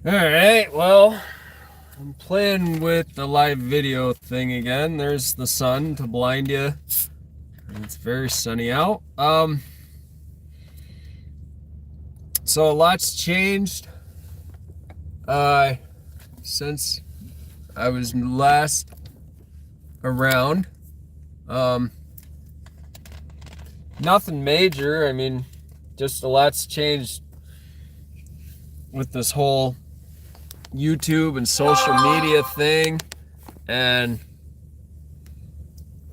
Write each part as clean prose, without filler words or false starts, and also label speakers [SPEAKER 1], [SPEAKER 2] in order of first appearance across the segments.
[SPEAKER 1] All right, well, I'm playing with the live video thing again. There's the sun to blind you. It's very sunny out. So a lot's changed since I was last around. Um, Nothing major. I mean, just a lot's changed with this whole YouTube and social media thing and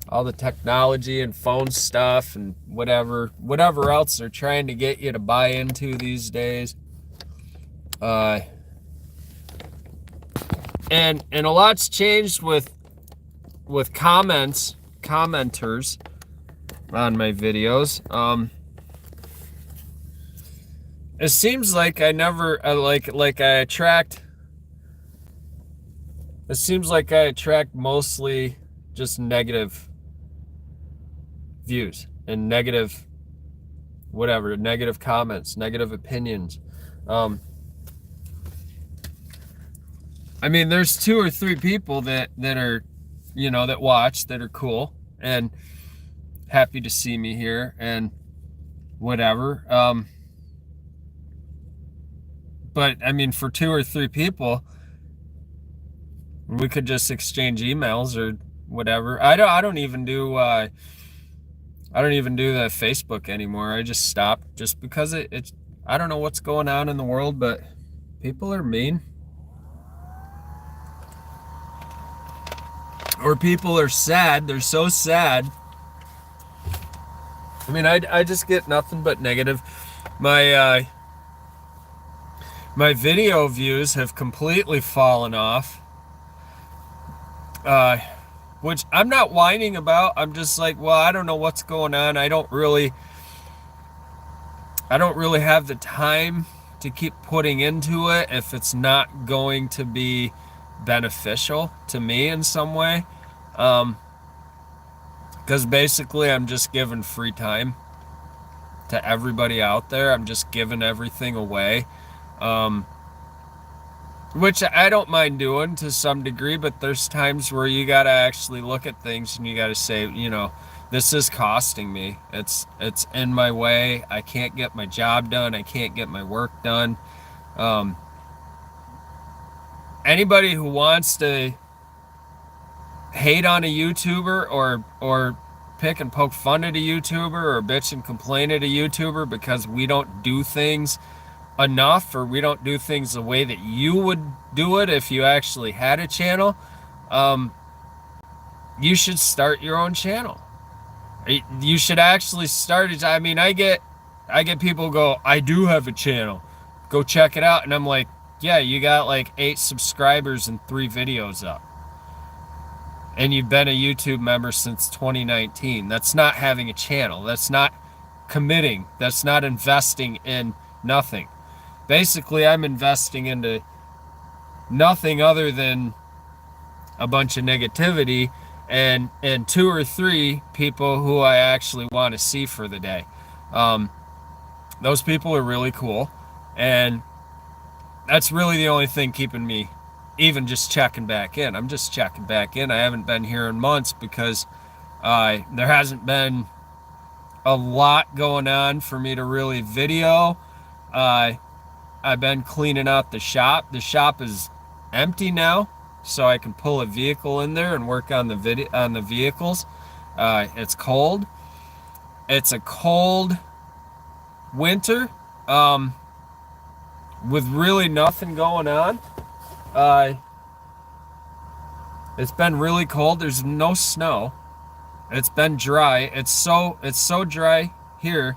[SPEAKER 1] all the technology and phone stuff and whatever else they're trying to get you to buy into these days. And a lot's changed with commenters on my videos. It seems like I never like I attract. It seems like I attract mostly just negative views and negative comments, negative opinions. I mean, there's 2 or 3 people that are, that watch, that are cool and happy to see me here and whatever. But I mean, for 2 or 3 people, we could just exchange emails or whatever. I don't even do the Facebook anymore. I just stopped just because it's I don't know what's going on in the world, but people are mean. Or people are sad. They're so sad. I mean, I just get nothing but negative. My video views have completely fallen off. Which I'm not whining about. I'm just like, well, I don't know what's going on. I don't really have the time to keep putting into it if it's not going to be beneficial to me in some way. Because basically I'm just giving free time to everybody out there. I'm just giving everything away. Which I don't mind doing to some degree, but there's times where you gotta actually look at things and you gotta say, this is costing me. It's in my way. I can't get my job done. I can't get my work done. Anybody who wants to hate on a YouTuber or pick and poke fun at a YouTuber or bitch and complain at a YouTuber because we don't do things enough or we don't do things the way that you would do it if you actually had a channel, you should start your own channel. You should actually start it. I mean, I get people go, I do have a channel, go check it out, and I'm like, yeah, you got like 8 subscribers and 3 videos up, and you've been a YouTube member since 2019. That's not having a channel. That's not committing. That's not investing in nothing. Basically, I'm investing into nothing other than a bunch of negativity and 2 or 3 people who I actually want to see for the day. Those people are really cool, and that's really the only thing keeping me even just checking back in. I'm just checking back in. I haven't been here in months because there hasn't been a lot going on for me to really video. I've been cleaning out the shop. The shop is empty now, so I can pull a vehicle in there and work on the vehicles. It's cold. It's a cold winter with really nothing going on. It's been really cold. There's no snow. It's been dry. It's so dry here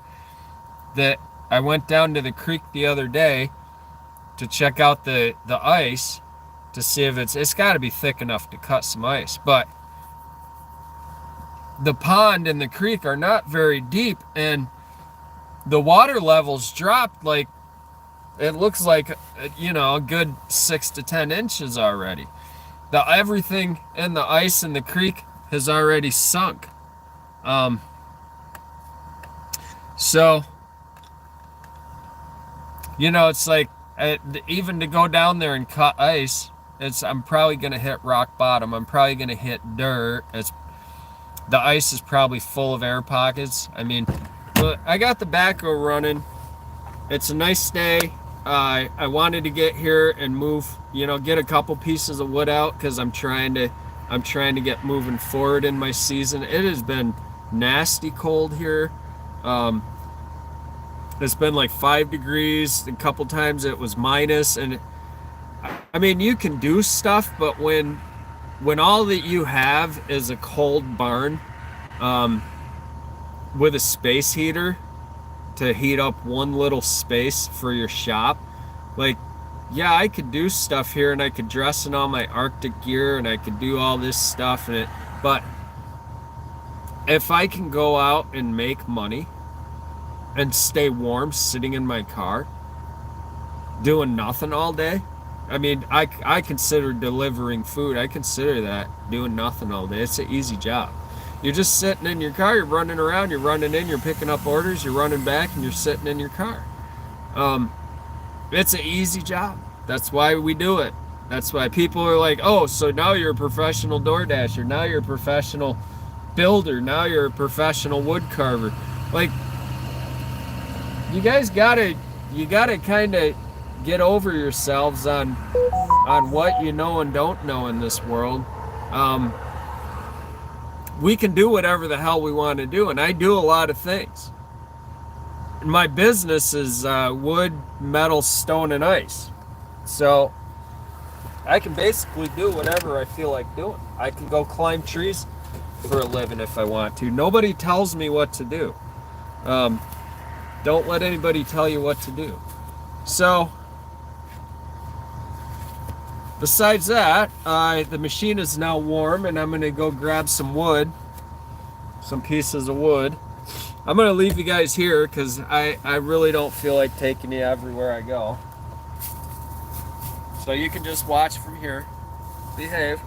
[SPEAKER 1] that I went down to the creek the other day to check out the ice to see if it's got to be thick enough to cut some ice. But the pond and the creek are not very deep, and the water levels dropped like, it looks like, a good 6 to 10 inches already. Everything in the ice in the creek has already sunk. So, it's like even to go down there and cut ice, I'm probably gonna hit rock bottom. I'm probably gonna hit dirt. The ice is probably full of air pockets. I mean, but I got the backhoe running. It's a nice day. I wanted to get here and move, get a couple pieces of wood out because I'm trying to get moving forward in my season. It has been nasty cold here. It's been like 5 degrees. A couple times it was minus, and I mean, you can do stuff, but when all that you have is a cold barn, with a space heater to heat up one little space for your shop, like, yeah, I could do stuff here and I could dress in all my Arctic gear and I could do all this stuff but if I can go out and make money and stay warm sitting in my car doing nothing all day, I mean, I consider delivering food, I consider that doing nothing all day. It's an easy job. You're just sitting in your car, you're running around, you're running in, you're picking up orders, you're running back, and you're sitting in your car. It's an easy job. That's why we do it. That's why people are like, oh, so now you're a professional door dasher, now you're a professional builder, now you're a professional wood carver. Like, you guys gotta kind of get over yourselves on what you know and don't know in this world. We can do whatever the hell we want to do, and I do a lot of things. My business is wood, metal, stone, and ice. So I can basically do whatever I feel like doing. I can go climb trees for a living if I want to. Nobody tells me what to do. Don't let anybody tell you what to do. So besides that, the machine is now warm, and I'm going to go grab some wood, some pieces of wood. I'm going to leave you guys here because I really don't feel like taking you everywhere I go. So you can just watch from here. Behave.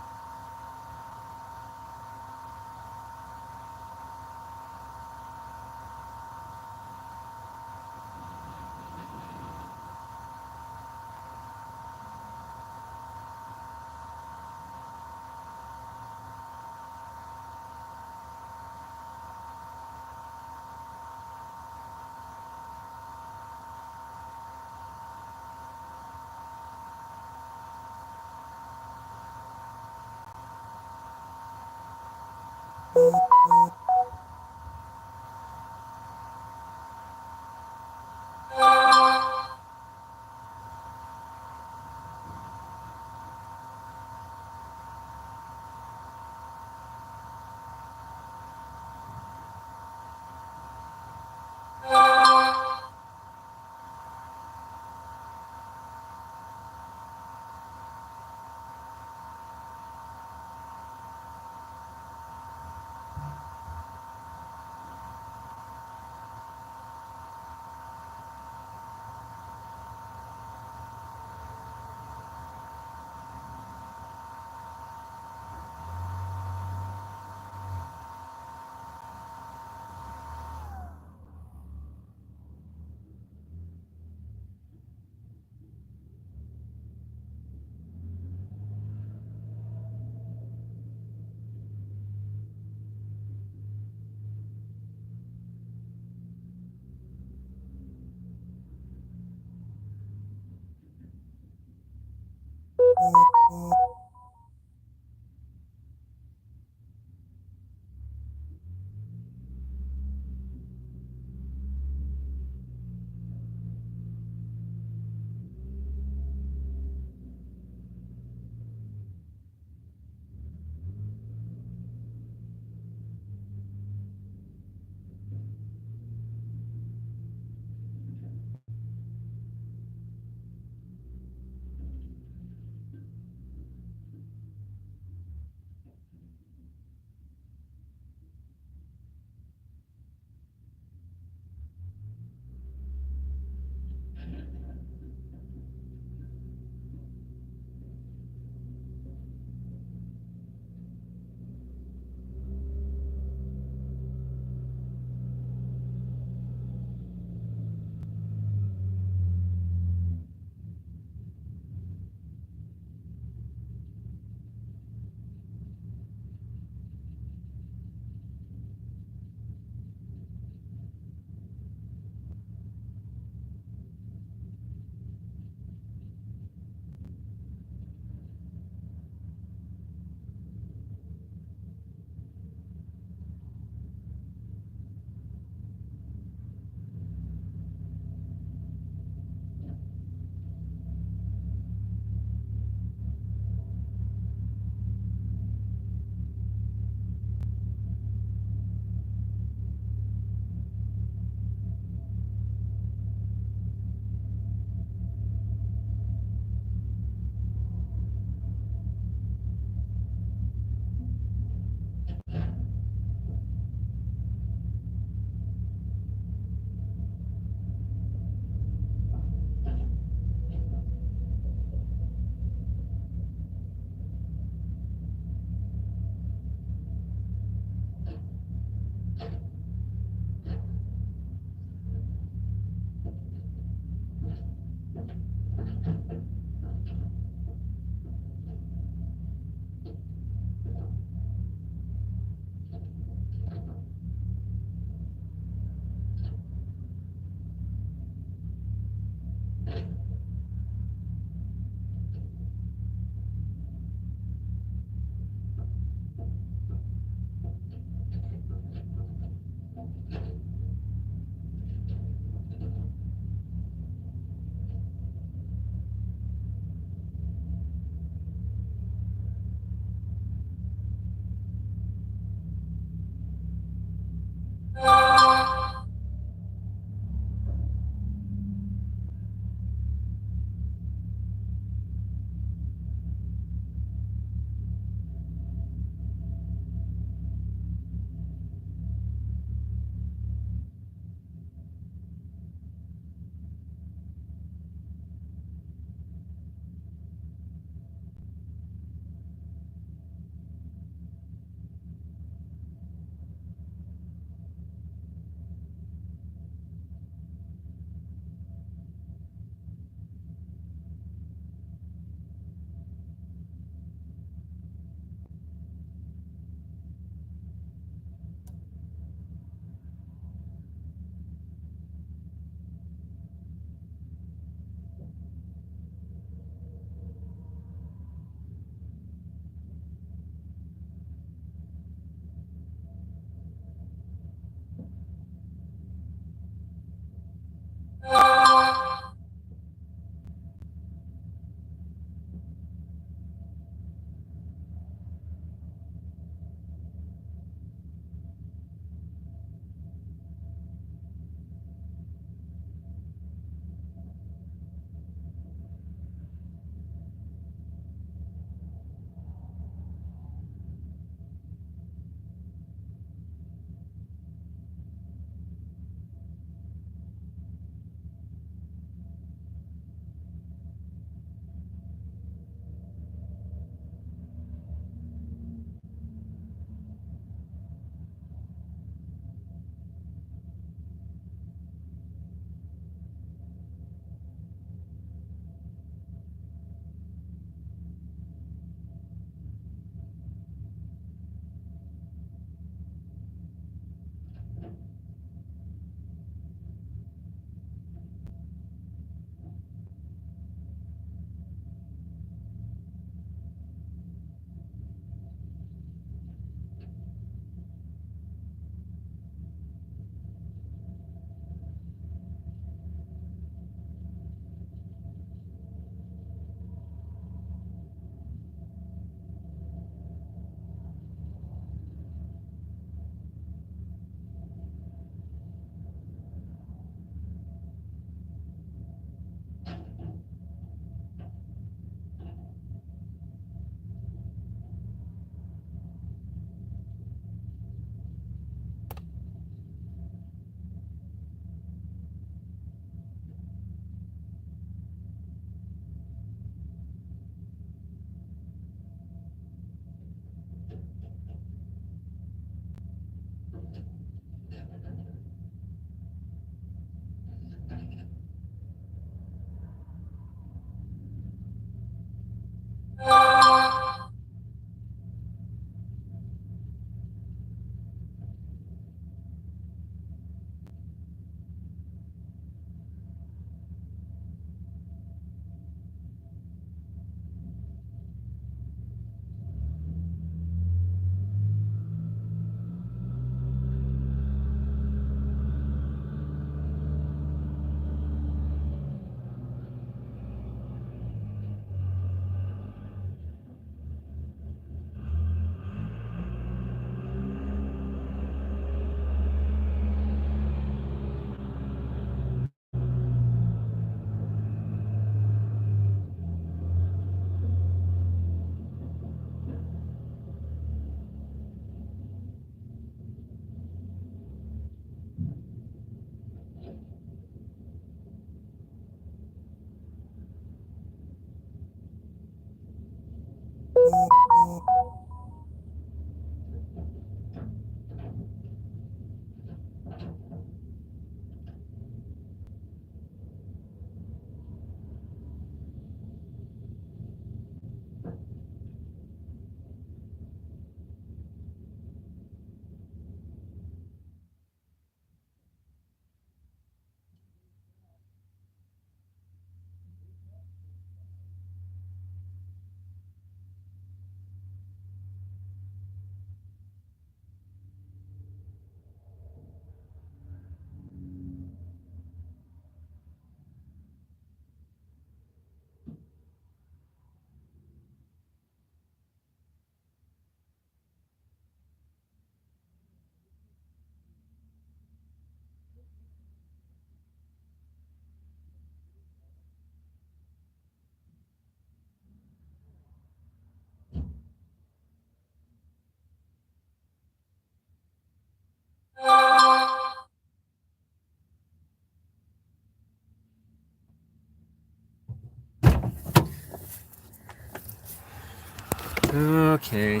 [SPEAKER 1] Okay.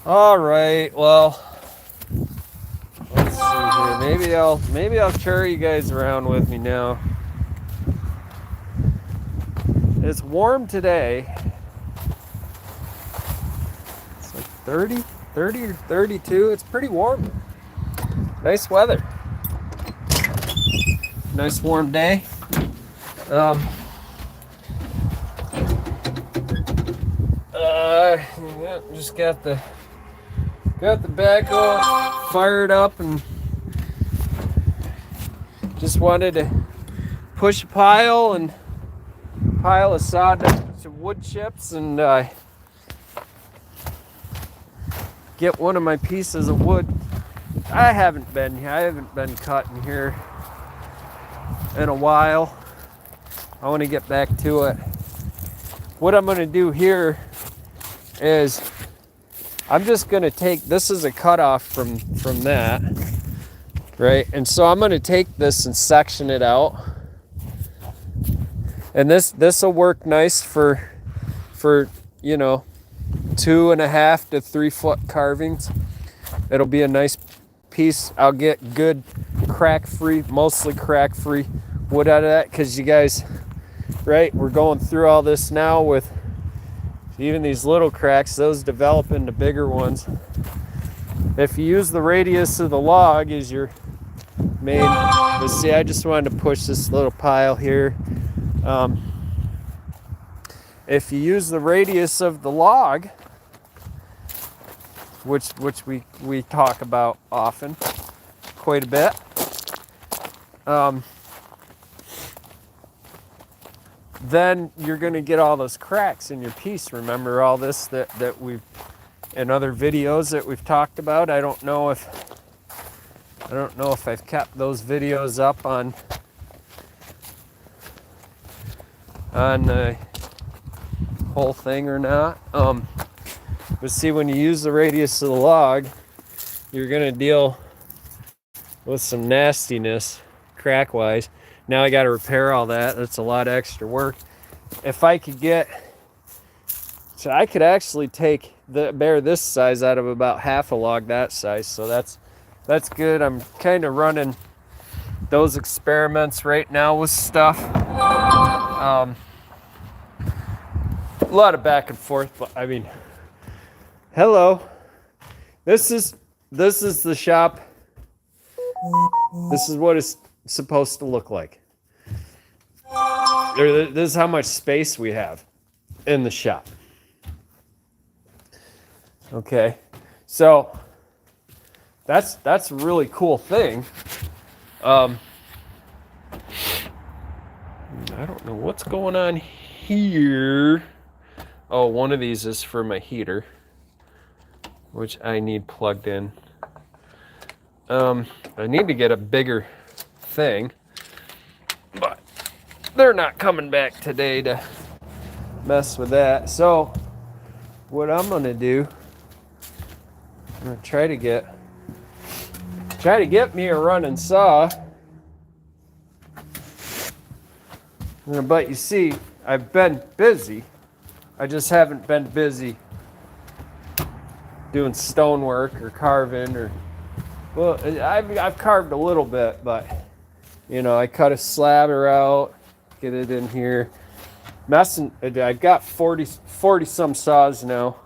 [SPEAKER 1] All right. Well, let's see here. Maybe I'll carry you guys around with me now. It's warm today. It's like 30 or 32. It's pretty warm. Nice weather. Nice warm day. Yeah, just got the backhoe fired up and just wanted to push a pile of sawdust, some wood chips, and get one of my pieces of wood. I haven't been cutting here in a while. I want to get back to it. What I'm going to do here is I'm just going to take, this is a cutoff from that, right? And so I'm going to take this and section it out. And this will work nice for 2.5 to 3 foot carvings. It'll be a nice piece. I'll get good mostly crack-free wood out of that, because you guys, right, we're going through all this now with even these little cracks. Those develop into bigger ones. If you use the radius of the log as your main, but see, I just wanted to push this little pile here. If you use the radius of the log, which we talk about often, quite a bit, then you're going to get all those cracks in your piece. Remember all this that we've, in other videos that we've talked about. I don't know if I've kept those videos up on the whole thing or not. But see, when you use the radius of the log, you're going to deal with some nastiness crack-wise. Now I got to repair all that. That's a lot of extra work. If I could so I could actually take this size out of about half a log that size. So that's good. I'm kind of running those experiments right now with stuff. A lot of back and forth, but I mean, hello. This is the shop. This is what it's supposed to look like. This is how much space we have in the shop. Okay, so that's a really cool thing. I don't know what's going on here. Oh, one of these is for my heater, which I need plugged in. I need to get a bigger thing, but they're not coming back today to mess with that. So what I'm gonna do, I'm gonna try to get me a running saw. But you see, I've been busy. I just haven't been busy doing stonework or carving or, well, I've carved a little bit, but I cut a slabber out, get it in here. I've got 40 some saws now.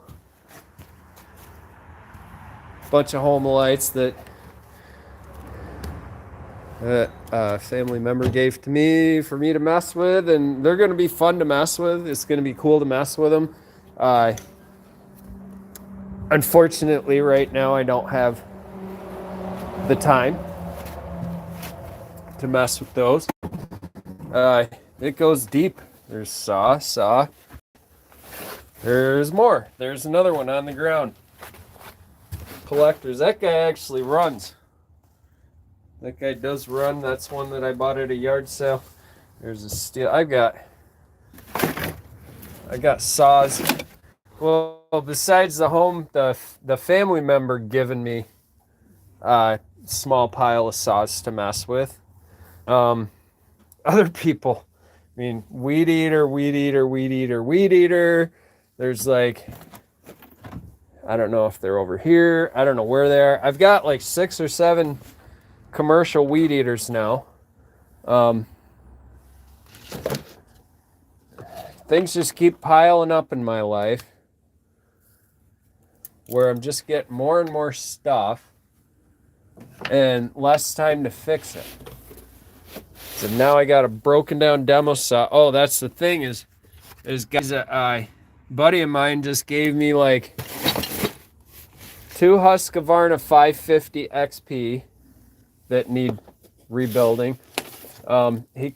[SPEAKER 1] Bunch of Homolites that a family member gave to me for me to mess with, and they're going to be fun to mess with. It's going to be cool to mess with them. Unfortunately, right now I don't have the time to mess with those. It goes deep. There's saw. There's more. There's another one on the ground. Collectors. That guy actually runs. That guy does run. That's one that I bought at a yard sale. There's a steel. I got saws. Well, besides the family member giving me a small pile of saws to mess with, other people, I mean, weed eater. There's like, I don't know if they're over here. I don't know where they are. I've got like 6 or 7 commercial weed eaters now. Things just keep piling up in my life where I'm just getting more and more stuff and less time to fix it. So now I got a broken down demo saw. Oh, that's the thing is guys, a buddy of mine just gave me like 2 Husqvarna 550 XP that need rebuilding. He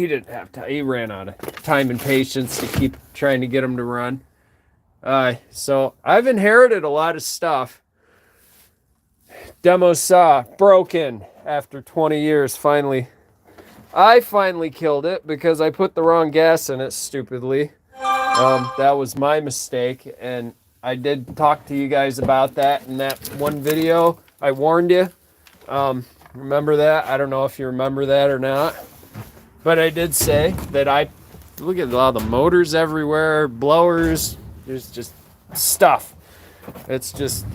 [SPEAKER 1] didn't have time. He ran out of time and patience to keep trying to get them to run. So I've inherited a lot of stuff. Demo saw broken after 20 years. I finally killed it because I put the wrong gas in it stupidly. That was my mistake, and I did talk to you guys about that in that one video. I warned you. Remember that? I don't know if you remember that or not, but I did say that look at all the motors everywhere, blowers. There's just stuff. It's just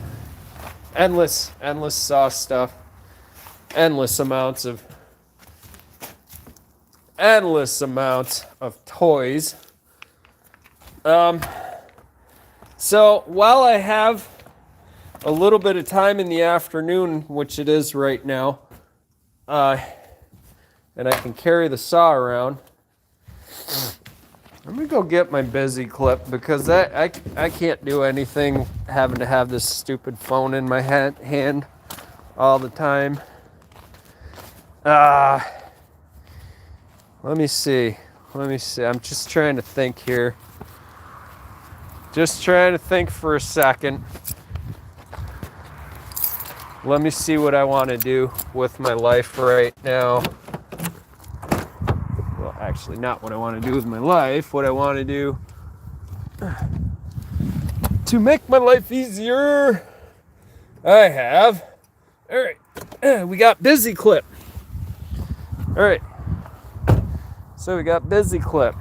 [SPEAKER 1] endless saw stuff, endless amounts of toys. So while I have a little bit of time in the afternoon, which it is right now, and I can carry the saw around, I'm gonna go get my busy clip because I can't do anything having to have this stupid phone in my hand all the time. Let me see. I'm just trying to think here. Just trying to think for a second. Let me see what I want to do with my life right now. Well, actually, not what I want to do with my life. What I want to do to make my life easier. I have. All right. We got busy clip. All right. So we got busy clip.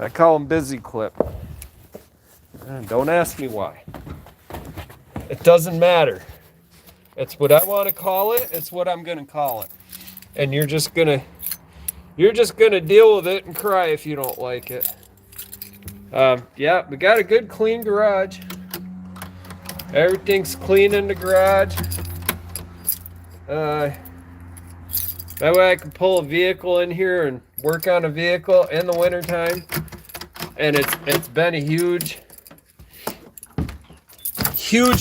[SPEAKER 1] I call him busy clip. Don't ask me why. It doesn't matter. It's what I want to call it. It's what I'm going to call it. And you're just going to deal with it and cry if you don't like it. Yeah, we got a good clean garage. Everything's clean in the garage. That way I can pull a vehicle in here and work on a vehicle in the wintertime. And it's been a huge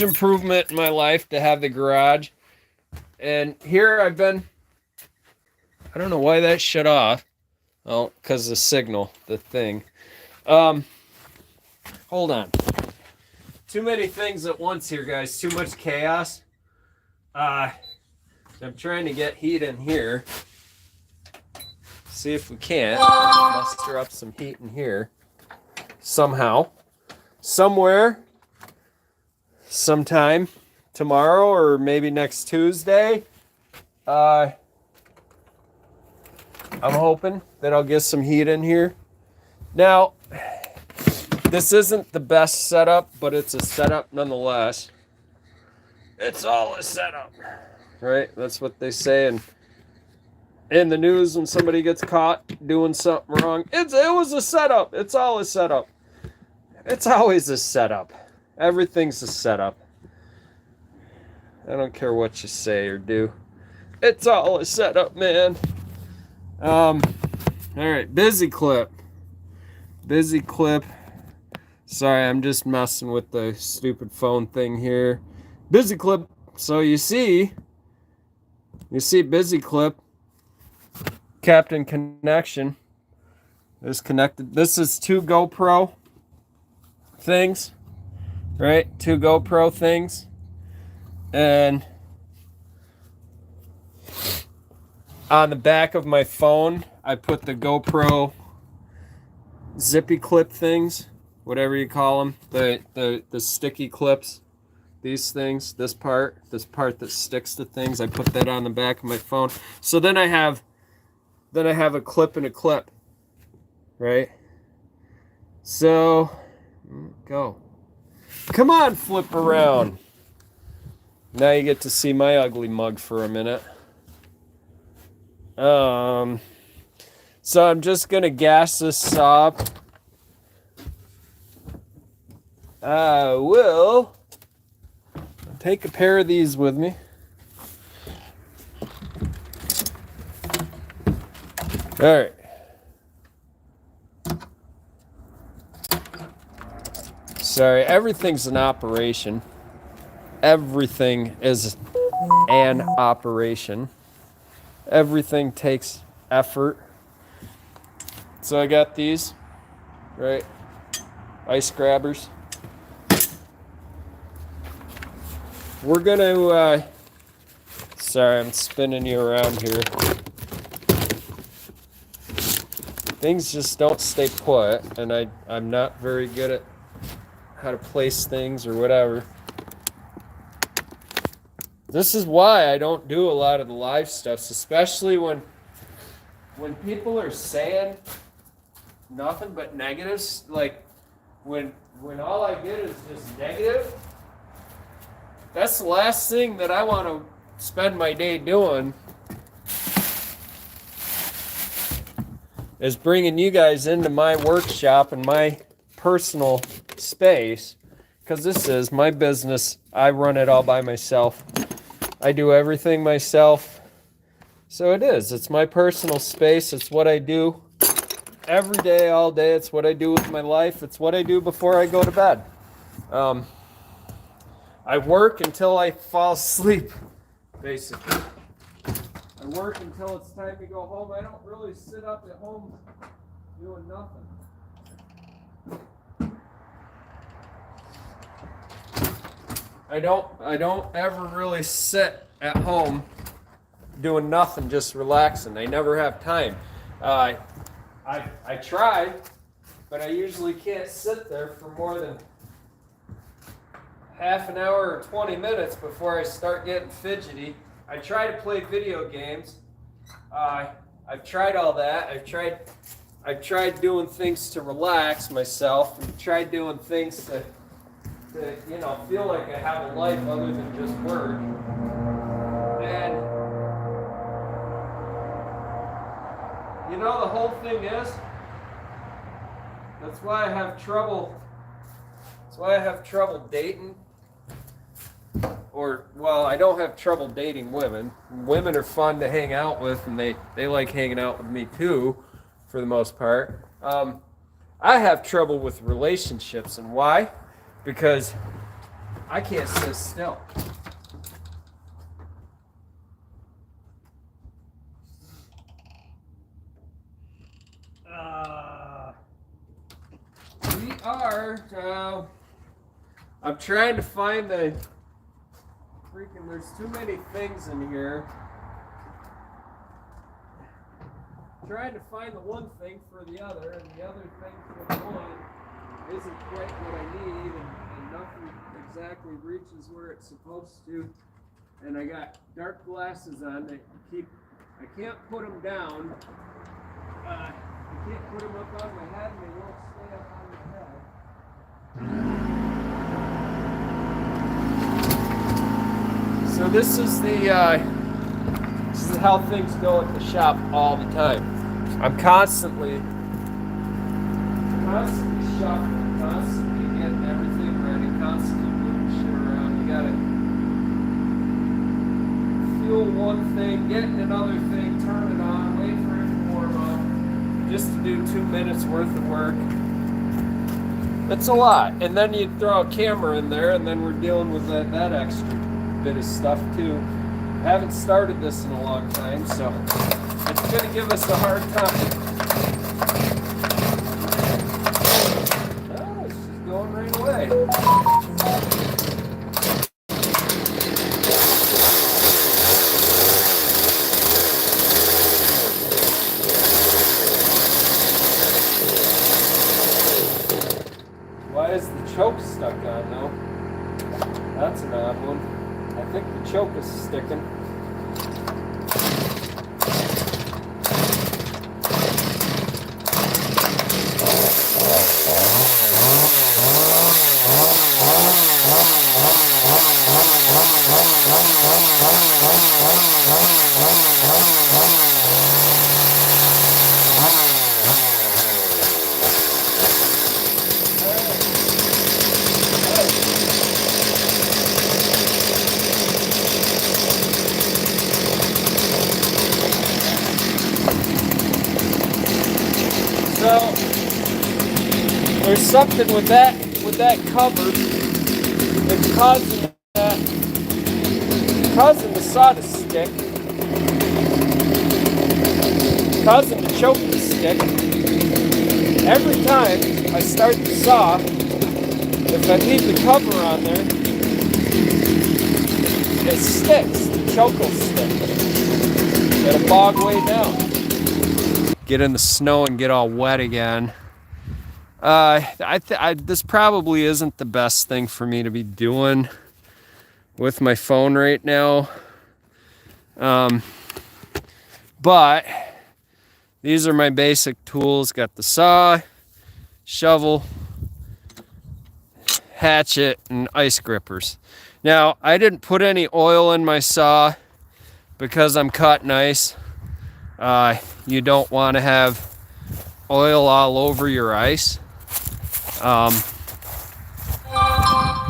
[SPEAKER 1] improvement in my life to have the garage. And here I've been, I don't know why that shut off. Oh, because the signal, the thing. Hold on. Too many things at once here, guys. Too much chaos. I'm trying to get heat in here. See if we can't muster up some heat in here. Somehow. Somewhere. Sometime. Tomorrow or maybe next Tuesday. I'm hoping that I'll get some heat in here. Now, this isn't the best setup, but it's a setup nonetheless. It's all a setup. Right? That's what they say in the news when somebody gets caught doing something wrong. It was a setup. It's all a setup. It's always a setup. Everything's a setup. I don't care what you say or do. It's all a setup, man. All right, busy clip. Busy clip. Sorry, I'm just messing with the stupid phone thing here. Busy clip. So you see busy clip. Captain connection is connected. This is 2 GoPro things, right? 2 GoPro things. And on the back of my phone, I put the GoPro zippy clip things, whatever you call them, the sticky clips. These things, this part that sticks to things, I put that on the back of my phone. So then I have a clip and a clip, right? So, go. Come on, flip around. Now you get to see my ugly mug for a minute. So I'm just gonna gas this up. I will take a pair of these with me. All right. Sorry, everything's an operation. Everything is an operation. Everything takes effort. So I got these, right? Ice grabbers. We're gonna, sorry, I'm spinning you around here. Things just don't stay put, and I'm not very good at how to place things or whatever. This is why I don't do a lot of the live stuffs, especially when people are saying nothing but negatives. Like when all I get is just negative, that's the last thing that I want to spend my day doing, is bringing you guys into my workshop and my personal space, because this is my business. I run it all by myself. I do everything myself. So it is. It's my personal space. It's what I do every day, all day. It's what I do with my life. It's what I do before I go to bed. I work until I fall asleep, basically. I work until it's time to go home. I don't really sit up at home doing nothing. I don't ever really sit at home doing nothing, just relaxing. I never have time. I try, but I usually can't sit there for more than half an hour or 20 minutes before I start getting fidgety. I try to play video games. I've tried all that. I've tried doing things to relax myself. I've tried doing things to feel like I have a life other than just work. And the whole thing is, that's why I have trouble dating. I don't have trouble dating women. Women are fun to hang out with, and they like hanging out with me too, for the most part. I have trouble with relationships, and why? Because I can't sit still. I'm trying to find the freaking, there's too many things in here. I'm trying to find the one thing for the other, and the other thing for the one isn't quite what I need, and nothing exactly reaches where it's supposed to. And I got dark glasses on that I can't put them down. I can't put them up on my head, and they won't stay up on my head. So this is how things go at the shop all the time. I'm constantly shuffling, constantly getting everything ready, constantly moving shit around. You gotta fuel one thing, getting another thing, turn it on, wait for it to warm up, just to do 2 minutes worth of work. It's a lot. And then you throw a camera in there, and then we're dealing with that extra bit of stuff too. I haven't started this in a long time, so it's going to give us a hard time. Oh, it's just going right away. Why is the choke stuck on though? That's an odd one. I think the choke is sticking. So there's something with that cover that's causing the saw to stick, causing the choke to stick. Every time I start the saw, if I leave the cover on there, it sticks. The choke will stick. It'll bog way down. Get in the snow and get all wet again. This probably isn't the best thing for me to be doing with my phone right now. But these are my basic tools. Got the saw, shovel, hatchet, and ice grippers. Now, I didn't put any oil in my saw because I'm cutting ice. You don't want to have oil all over your ice.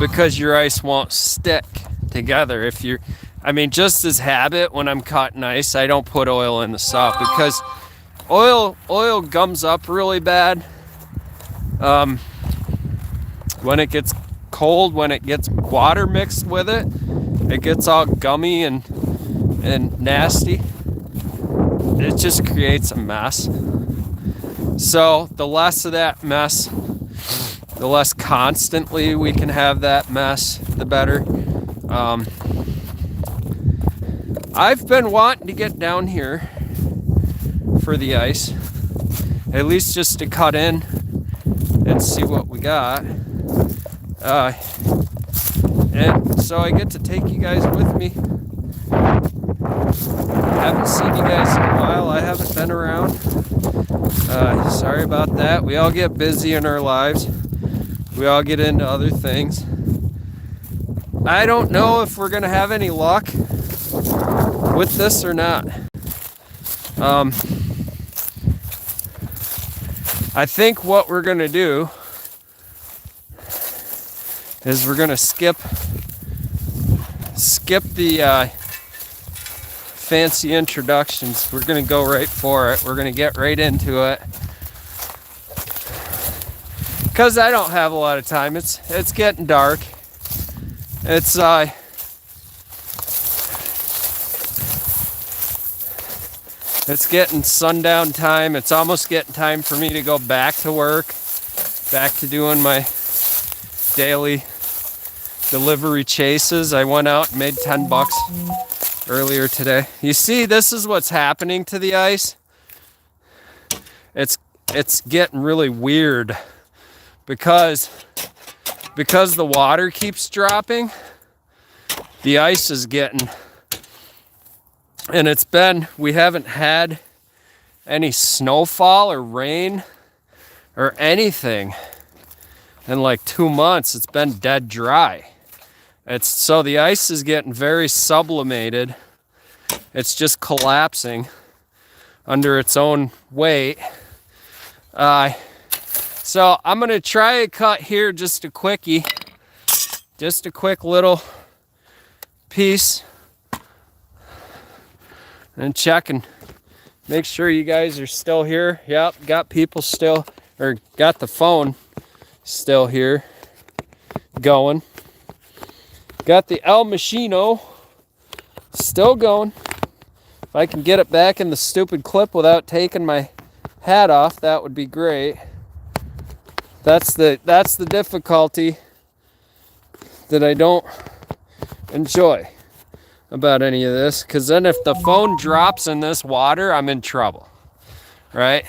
[SPEAKER 1] Because your ice won't stick together. Just as habit, when I'm cutting ice, I don't put oil in the saw because oil gums up really bad. When it gets cold, when it gets water mixed with it, it gets all gummy and nasty. It just creates a mess. So the less of that mess, the less constantly we can have that mess, the better. I've been wanting to get down here for the ice, at least just to cut in and see what we got. And so I get to take you guys with me. Haven't seen you guys in a while. I haven't been around. Sorry about that. We all get busy in our lives. We all get into other things. I don't know if we're gonna have any luck with this or not. I think what we're gonna do is we're gonna skip the fancy introductions. We're gonna go right for it. We're gonna get right into it. Because I don't have a lot of time. It's getting dark. It's getting sundown time. It's almost getting time for me to go back to work, back to doing my daily delivery chases. I went out and made $10 earlier today. You see, this is what's happening to the ice. It's getting really weird because the water keeps dropping. The ice is getting, and we haven't had any snowfall or rain or anything in like 2 months. It's been dead dry. So the ice is getting very sublimated. It's just collapsing under its own weight. So I'm gonna try a cut here, just a quickie, just a quick little piece, and check and make sure you guys are still here. Yep, got people still, or got the phone still here going. Got the El Machino still going. If I can get it back in the stupid clip without taking my hat off, that would be great. That's the difficulty that I don't enjoy about any of this, because then if the phone drops in this water, I'm in trouble, right?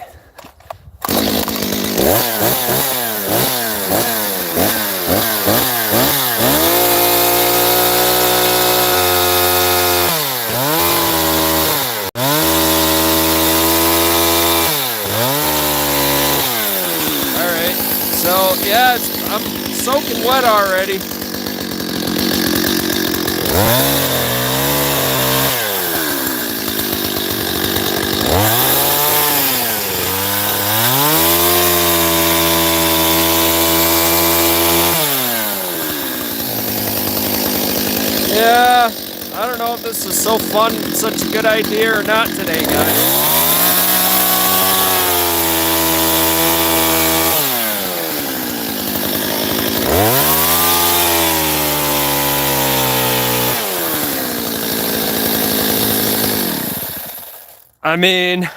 [SPEAKER 1] Yeah, I'm soaking wet already. Yeah, I don't know if this is so fun, such a good idea or not today, guys. I mean,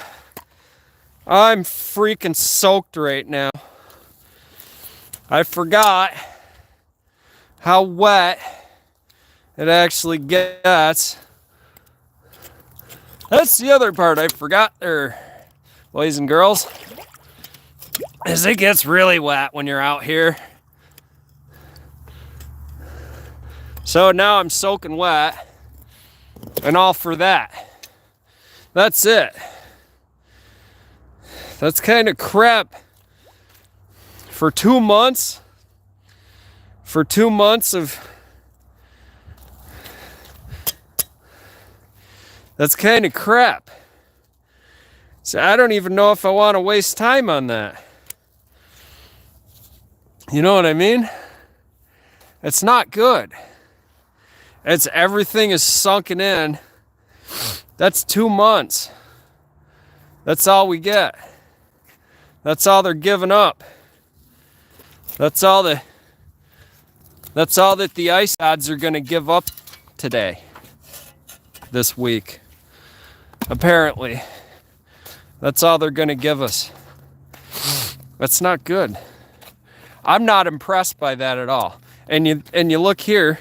[SPEAKER 1] I'm freaking soaked right now. I forgot how wet it actually gets. That's the other part I forgot there, boys and girls, is it gets really wet when you're out here. So now I'm soaking wet, and all for that. That's it. That's kind of crap for 2 months. For 2 months of... That's kind of crap. So I don't even know if I want to waste time on that. You know what I mean? It's not good. It's everything is sunken in. That's 2 months. That's all we get. That's all they're giving up. That's all that the ice odds are going to give up today. This week. Apparently. That's all they're going to give us. That's not good. I'm not impressed by that at all. And you look here.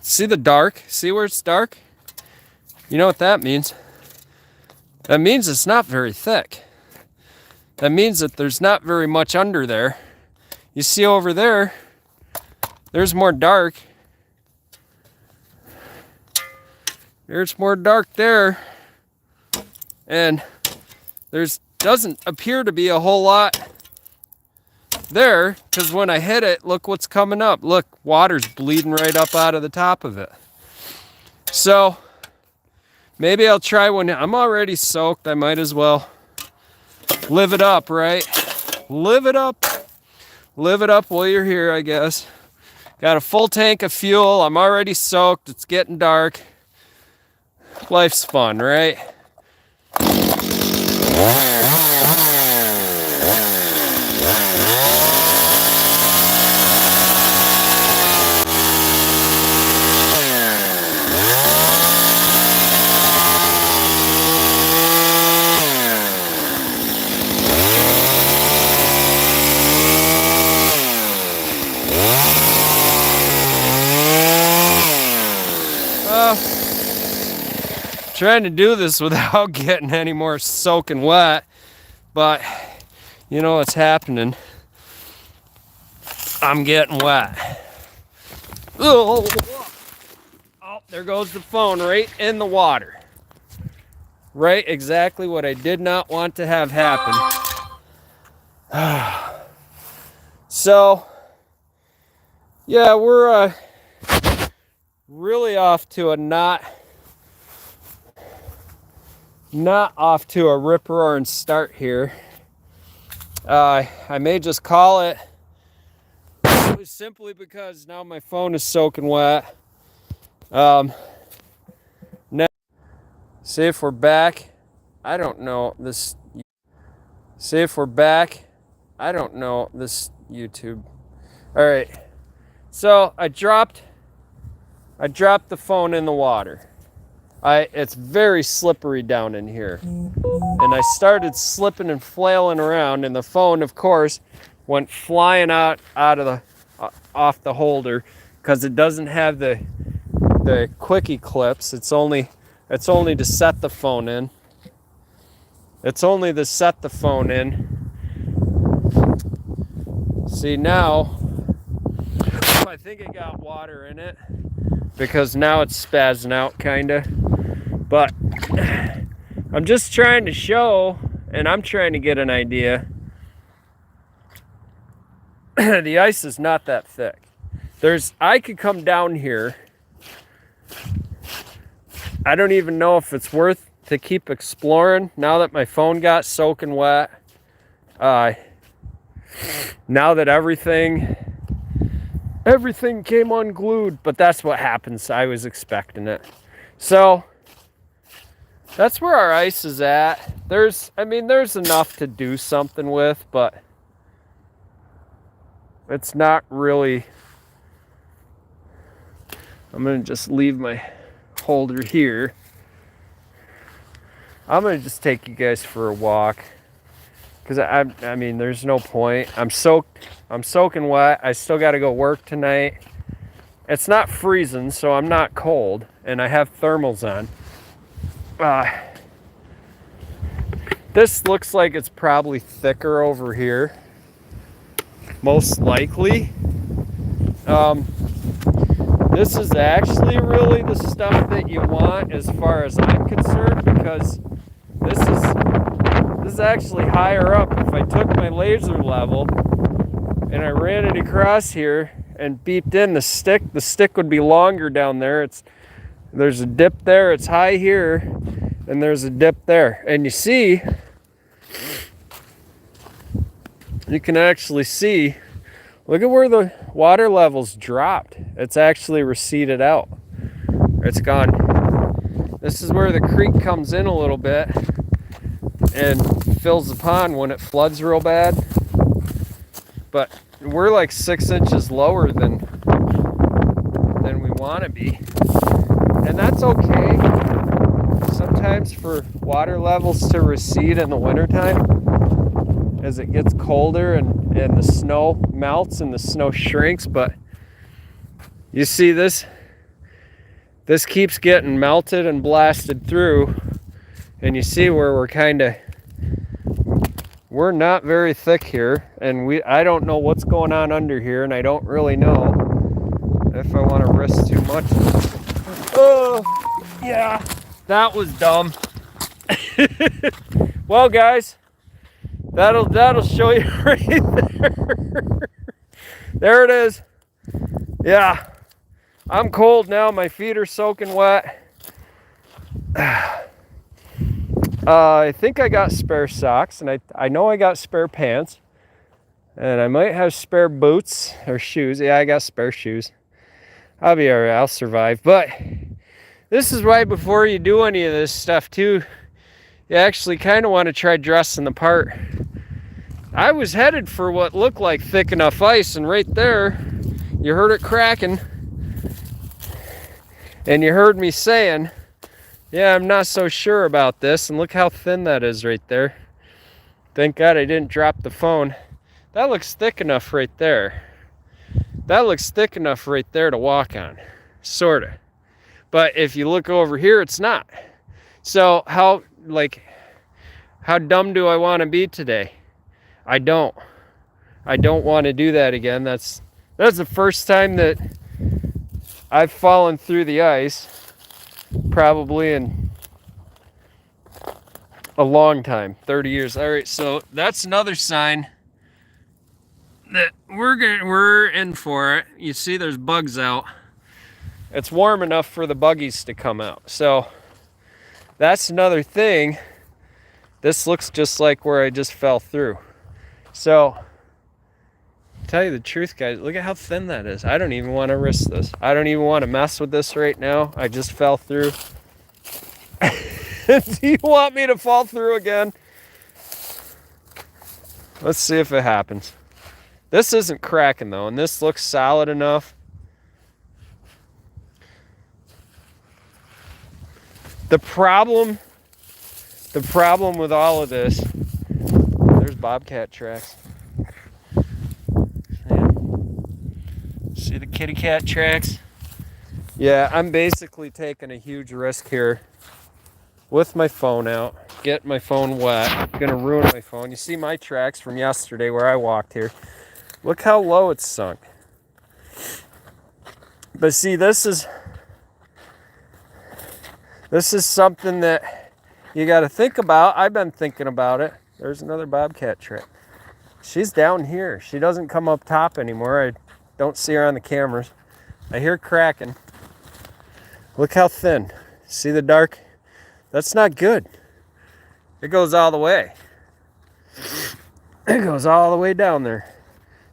[SPEAKER 1] See the dark? See where it's dark? You know what that means? That means it's not very thick. That means that there's not very much under there. You see over there, there's more dark. There's more dark there. And there's doesn't appear to be a whole lot there, because when I hit it, look what's coming up. Look, water's bleeding right up out of the top of it. So maybe I'll try one. I'm already soaked. I might as well live it up, right? Live it up. Live it up while you're here, I guess. Got a full tank of fuel. I'm already soaked. It's getting dark. Life's fun, right? Trying to do this without getting any more soaking wet, but you know what's happening. I'm getting wet. Oh, there goes the phone right in the water. Right, exactly what I did not want to have happen. So, yeah, we're really off to a not off to a rip-roaring start here. I may just call it simply because now my phone is soaking wet. Now, see if we're back. I don't know this. See if we're back. I don't know this YouTube. All right. So I dropped the phone in the water. It's very slippery down in here. And I started slipping and flailing around, and the phone, of course, went flying out of the off the holder because it doesn't have the quickie clips. It's only to set the phone in. It's only to set the phone in. See, now I think it got water in it because now it's spazzing out kinda. But I'm just trying to show, and I'm trying to get an idea. The ice is not that thick. I could come down here. I don't even know if it's worth to keep exploring now that my phone got soaking wet. Now that everything came unglued, but that's what happens. I was expecting it. So that's where our ice is at. There's enough to do something with, but it's not really. I'm gonna just leave my holder here. I'm gonna just take you guys for a walk, because I mean, there's no point. I'm soaking wet. I still got to go work tonight. It's not freezing, so I'm not cold, and I have thermals on. This looks like it's probably thicker over here, most likely. This is actually really the stuff that you want as far as I'm concerned, because this is actually higher up. If I took my laser level and I ran it across here and beeped in the stick would be longer down there. There's a dip there, it's high here, and there's a dip there. And you can actually see, look at where the water level's dropped. It's actually receded out. It's gone. This is where the creek comes in a little bit and fills the pond when it floods real bad. But we're like 6 inches lower than we want to be. And that's okay. Sometimes for water levels to recede in the wintertime as it gets colder and the snow melts and the snow shrinks. But you see this keeps getting melted and blasted through, and you see where we're not very thick here, and I don't know what's going on under here, and I don't really know if I want to risk too much. Oh yeah, that was dumb. Well guys, that'll show you right there. There it is. Yeah, I'm cold now. My feet are soaking wet. I think I got spare socks, and I know I got spare pants, and I might have spare boots or shoes. Yeah, I got spare shoes. I'll be all right. I'll survive. But this is right before you do any of this stuff too. You actually kind of want to try dressing the part. I was headed for what looked like thick enough ice, and right there, you heard it cracking, and you heard me saying, yeah, I'm not so sure about this, and look how thin that is right there. Thank God I didn't drop the phone. That looks thick enough right there. That looks thick enough right there to walk on, sorta. But if you look over here, it's not. So how dumb do I want to be today? I don't want to do that again. That's the first time that I've fallen through the ice, probably in a long time, 30 years. All right, so that's another sign that we're in for it. You see there's bugs out. It's warm enough for the buggies to come out. So that's another thing. This looks just like where I just fell through. So, to tell you the truth, guys, look at how thin that is. I don't even want to risk this. I don't even want to mess with this right now. I just fell through. Do you want me to fall through again? Let's see if it happens. This isn't cracking though, and this looks solid enough. The problem with all of this, there's bobcat tracks. Yeah. See the kitty cat tracks? Yeah, I'm basically taking a huge risk here with my phone out. Get my phone wet. Gonna ruin my phone. You see my tracks from yesterday where I walked here. Look how low it's sunk. But see, this is something that you got to think about. I've been thinking about it. There's another bobcat track. She's down here. She doesn't come up top anymore. I don't see her on the cameras. I hear cracking. Look how thin. See the dark? That's not good. It goes all the way. It goes all the way down there.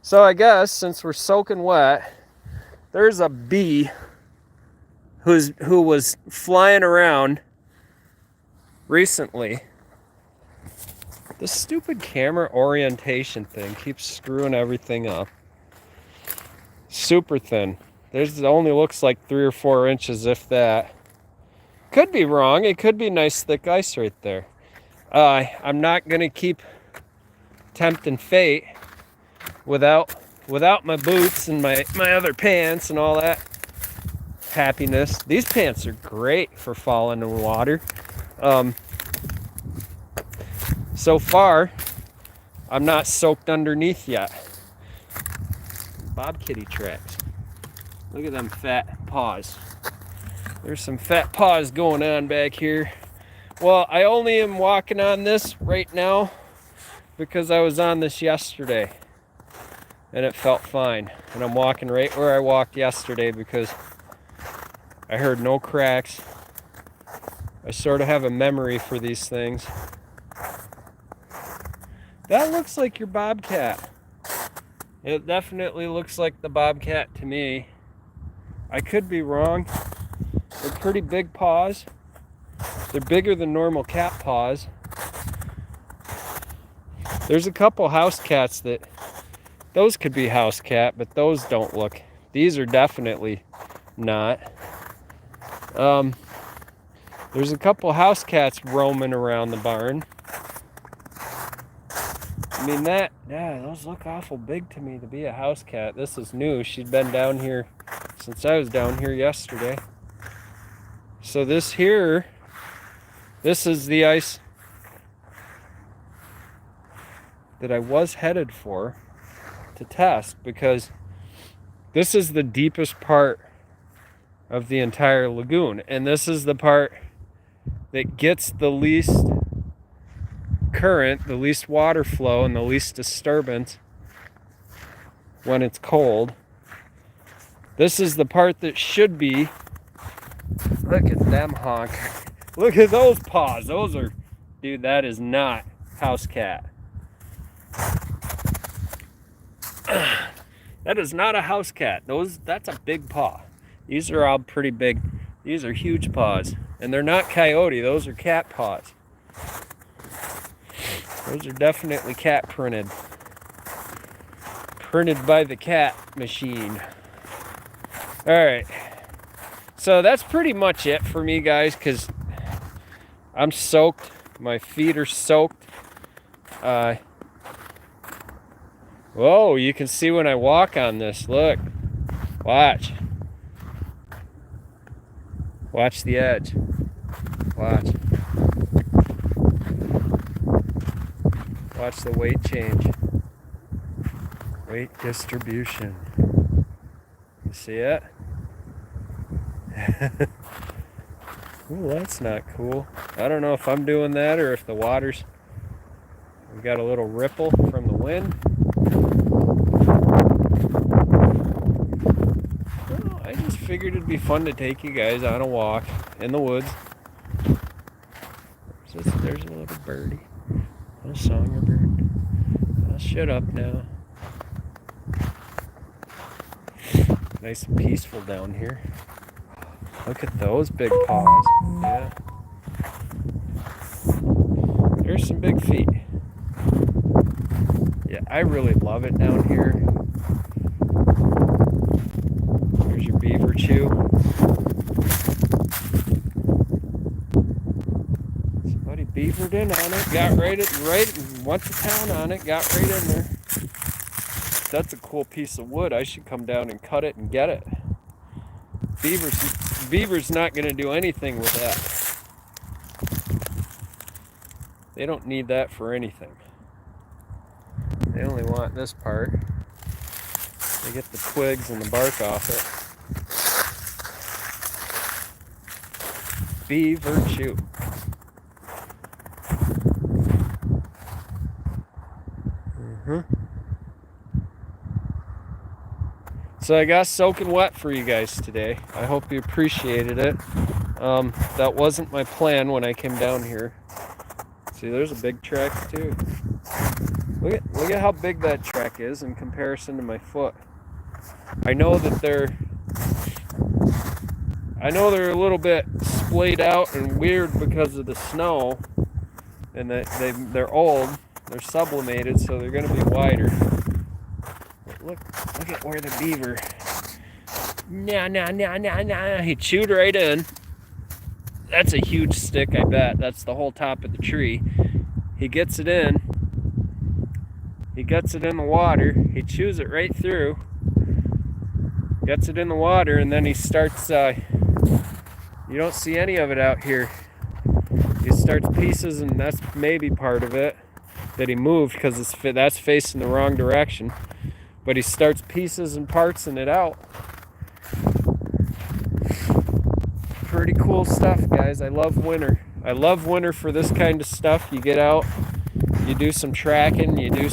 [SPEAKER 1] So I guess since we're soaking wet, there's a bee who was flying around recently. This stupid camera orientation thing keeps screwing everything up. Super thin. It only looks like 3 or 4 inches, if that. could be wrong. It could be nice thick ice right there. I'm not gonna keep tempting fate without my boots and my other pants and all that happiness. These pants are great for falling in water. So far, I'm not soaked underneath yet. Bob Kitty tracks. Look at them fat paws. There's some fat paws going on back here. Well, I only am walking on this right now because I was on this yesterday and it felt fine. And I'm walking right where I walked yesterday because I heard no cracks. I sort of have a memory for these things. That looks like your bobcat. It definitely looks like the bobcat to me. I could be wrong. They're pretty big paws. They're bigger than normal cat paws. There's a couple house cats that, those could be house cat, but those don't look. These are definitely not. There's a couple house cats roaming around the barn. I mean those look awful big to me to be a house cat. This is new. She'd been down here since I was down here yesterday. So this is the ice that I was headed for to test, because this is the deepest part of the entire lagoon, and this is the part that gets the least current, the least water flow, and the least disturbance when it's cold. This is the part that should be, look at them honk. Look at those paws. Those are, dude, that is not house cat. That is not a house cat. That's a big paw. These are all pretty big. These are huge paws. And they're not coyote, those are cat paws. Those are definitely cat printed. Printed by the cat machine. Alright. So that's pretty much it for me, guys, because I'm soaked. My feet are soaked. Whoa, you can see when I walk on this. Look. Watch. Watch the edge. Watch. Watch the weight change. Weight distribution. You see it? Ooh, that's not cool. I don't know if I'm doing that or if the water's... We got a little ripple from the wind. Well, I just figured it'd be fun to take you guys on a walk in the woods. There's a little birdie. A songbird. I'll shut up now. Nice and peaceful down here. Look at those big paws. Yeah. There's some big feet. Yeah, I really love it down here. There's your beaver chew. Somebody beavered in on it, got went to town on it, got right in there. That's a cool piece of wood. I should come down and cut it and get it. Beaver's not going to do anything with that. They don't need that for anything. They only want this part. They get the twigs and the bark off it. Beaver chew. So I got soaking wet for you guys today. I hope you appreciated it. That wasn't my plan when I came down here. See, there's a big track too. Look at how big that track is in comparison to my foot. I know they're a little bit splayed out and weird because of the snow, and that they're old. They're sublimated, so they're going to be wider. Look at where the beaver. Nah. He chewed right in. That's a huge stick, I bet. That's the whole top of the tree. He gets it in. He gets it in the water. He chews it right through. Gets it in the water, and then he starts, you don't see any of it out here. He starts pieces, and that's maybe part of it that he moved because that's facing the wrong direction. But he starts pieces and parts in it out. Pretty cool stuff, guys. I love winter. I love winter for this kind of stuff. You get out, you do some tracking, you do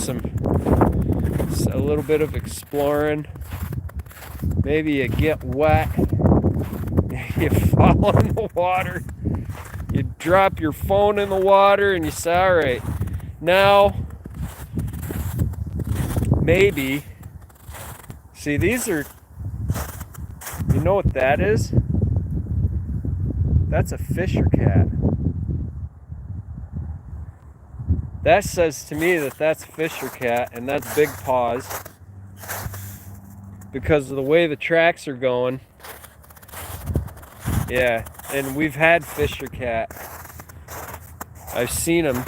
[SPEAKER 1] a little bit of exploring. Maybe you get wet, you fall in the water, you drop your phone in the water, and you say, all right, now maybe, see, these are, you know what that is? That's a fisher cat. That says to me that that's fisher cat, and that's big paws, because of the way the tracks are going. Yeah, and we've had fisher cat. I've seen them.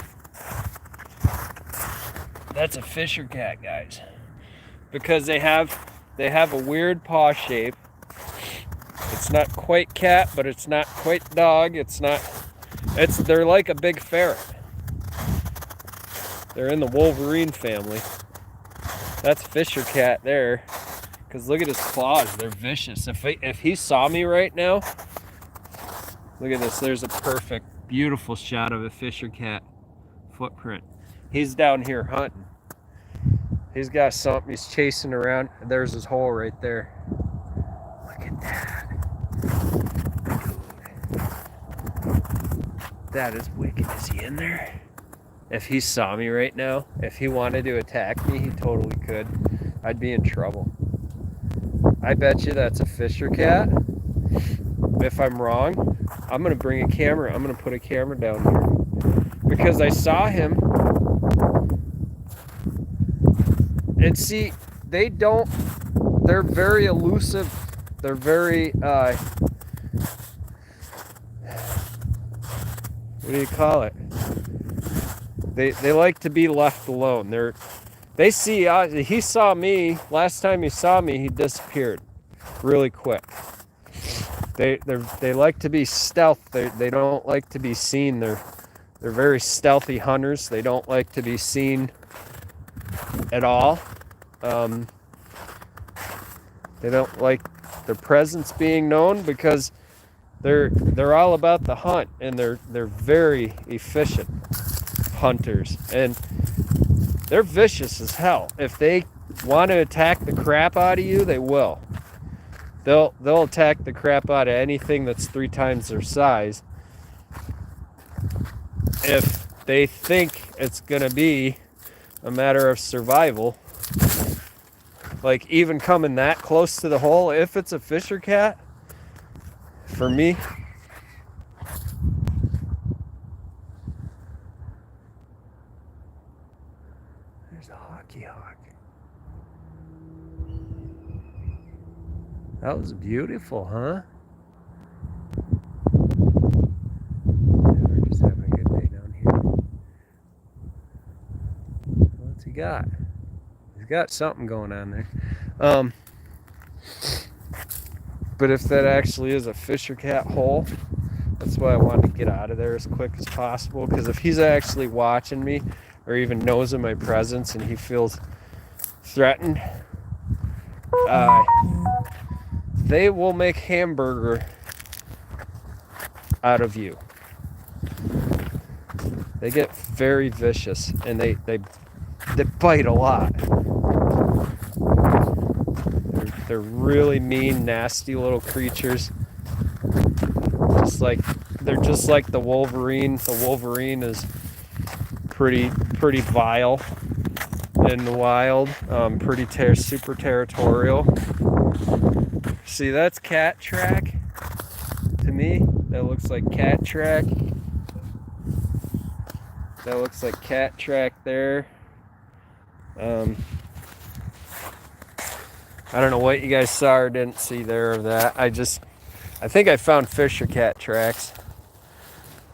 [SPEAKER 1] That's a fisher cat, guys, because they have a weird paw shape. It's not quite cat, but it's not quite dog. They're like a big ferret. They're in the Wolverine family. That's fisher cat there. Because look at his claws, they're vicious. If he saw me right now, look at this, there's a perfect, beautiful shot of a fisher cat footprint. He's down here hunting. He's got something, he's chasing around. There's his hole right there. Look at that. Dude. That is wicked. Is he in there? If he saw me right now, if he wanted to attack me, he totally could. I'd be in trouble. I bet you that's a fisher cat. If I'm wrong, I'm going to bring a camera. I'm going to put a camera down here. Because I saw him. And see, they're very elusive. They're very, what do you call it? They like to be left alone. They see, he saw me, last time he saw me, he disappeared really quick. They like to be stealth. They don't like to be seen. They're very stealthy hunters. They don't like to be seen at all. They don't like their presence being known because they're all about the hunt, and they're very efficient hunters, and they're vicious as hell. If they want to attack the crap out of you, they will. They'll attack the crap out of anything that's 3 times their size if they think it's gonna be a matter of survival. Like even coming that close to the hole, if it's a fisher cat, for me, there's a hockey hawk. That was beautiful, huh? We're just having a good day down here. What's he got? He's got something going on there. But if that actually is a fisher cat hole, that's why I wanted to get out of there as quick as possible. Because if he's actually watching me or even knows of my presence and he feels threatened, they will make hamburger out of you. They get very vicious, and they bite a lot. They're really mean, nasty little creatures. They're just like the Wolverine. The Wolverine is pretty vile in the wild. Super territorial. See, that's cat track. To me, that looks like cat track. That looks like cat track there. I don't know what you guys saw or didn't see there of that. I think I found fisher cat tracks.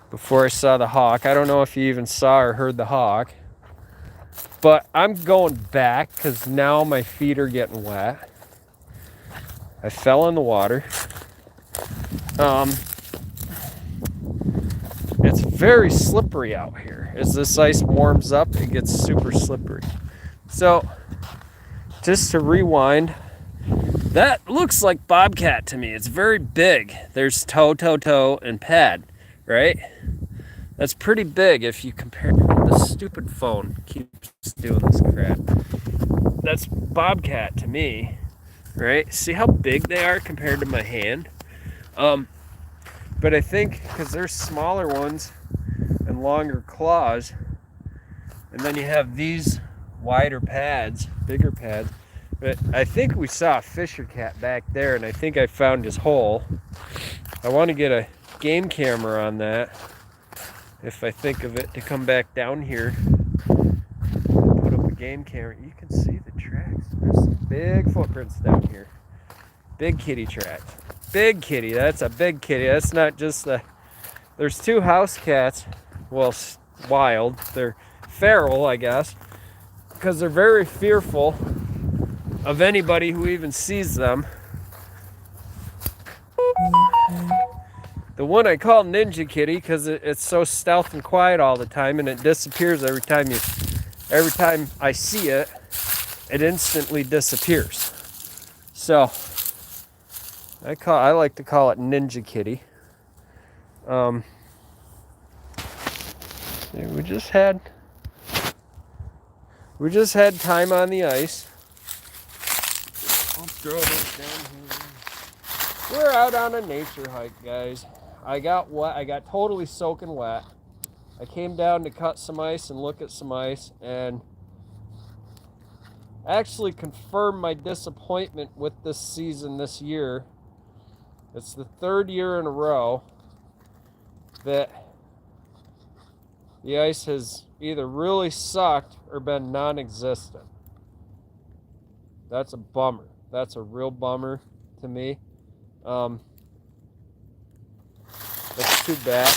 [SPEAKER 1] before I saw the hawk. I don't know if you even saw or heard the hawk. But I'm going back because now my feet are getting wet. I fell in the water. It's very slippery out here. As this ice warms up, it gets super slippery. So, just to rewind, that looks like bobcat to me. It's very big. There's toe, toe, toe, and pad, right? That's pretty big if you compare. The stupid phone keeps doing this crap. That's bobcat to me, right? See how big they are compared to my hand? But I think because there's smaller ones and longer claws, and then you have these wider pads, bigger pads. But I think we saw a fisher cat back there, and I think I found his hole. I want to get a game camera on that, if I think of it, to come back down here, put up a game camera. You can see the tracks. There's some big footprints down here. Big kitty tracks. Big kitty. That's a big kitty. That's not just the... There's 2 house cats. Well, wild. They're feral, I guess, because they're very fearful of anybody who even sees them. The one I call Ninja Kitty because it's so stealth and quiet all the time, and it disappears every time I see it. It instantly disappears. So I like to call it Ninja Kitty. We just had time on the ice. I'll throw this down here. We're out on a nature hike, guys. I got wet. I got totally soaking wet. I came down to cut some ice and look at some ice, and actually confirmed my disappointment with this season this year. It's the 3rd year in a row that the ice has either really sucked or been non-existent. That's a bummer. That's a real bummer to me. It's too bad.